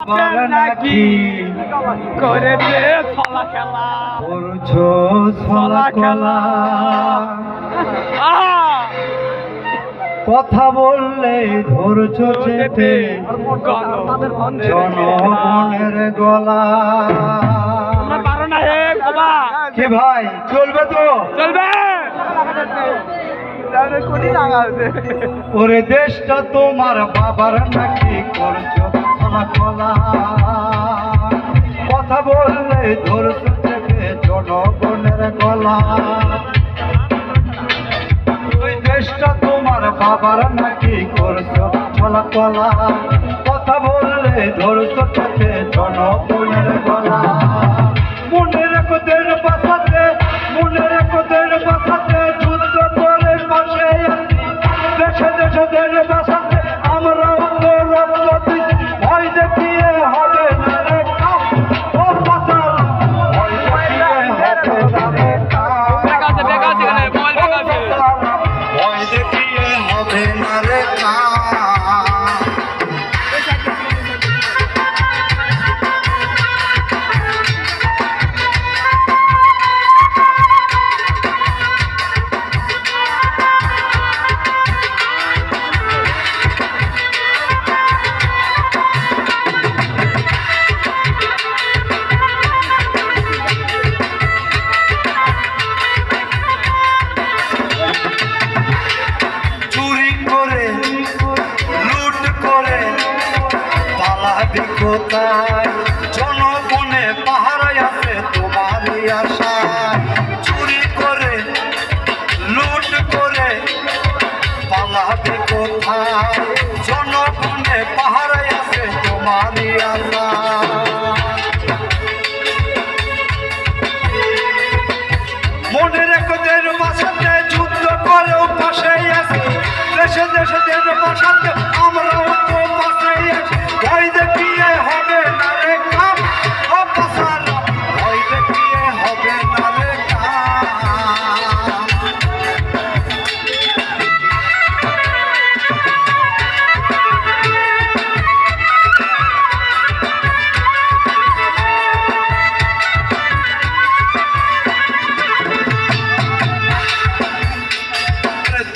নাকি করেছে ছলা খেলা করছো ছলা খেলা কথা বললে ধরছো চেপে জনগণের গলা কে ভাই চলবে তো চলবে ওরে দেশটা তোমার বাবার নাকি করছো ছলা খেলা কথা বললে ধরছো চেপে জনগণের গলা দেশটা তোমার বাবার নাকি করছো ছলা কলা কথা বললে ধরছো চোখে জনগণের গলা মনে রেখো দেশ বাঁচাতে মনে রেখো দেশ বাঁচাতে যুদ্ধ করে পাশে আছি দেশে দেশে দেশ বাঁচাতে আমরাও তো রক্ত দিচ্ছি ভয় দেখিয়ে হবে না রে কাম ও বাঁচাল ভয় দেখিয়ে হবে না রে ভয় দেখিয়ে হবে না রে কোথায় জনগণে পাহারায় আছে তোমারই আশা চুরি করে লুট করে পালাবে কোথায় জনগণে পাহারায় আছে তোমারই আশা মনে রেখো দেশ বাঁচাতে যুদ্ধ করেও পাশেই আছে দেশে দেশে দেশ বাঁচাতে আমরাও তো পাশেই আছি ভয় দেখিয়ে হবে না রে কাম ও পাশার ভয় দেখিয়ে হবে না রে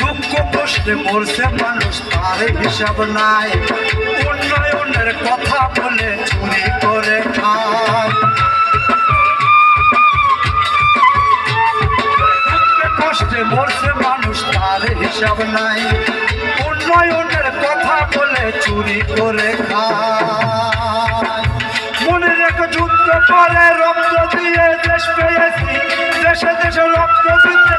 দুঃখ কষ্টে মরছে মানুষ তার হিসাব নাই উন্নয়নের কথা বলে চুরি করে খায় কষ্টে মরছে মানুষ তার হিসাব নাই উন্নয়নের কথা বলে চুরি করে খায় মনে রেখো যুদ্ধ করে রক্ত দিয়ে দেশ পেয়েছি দেশে দেশে রক্ত দিতে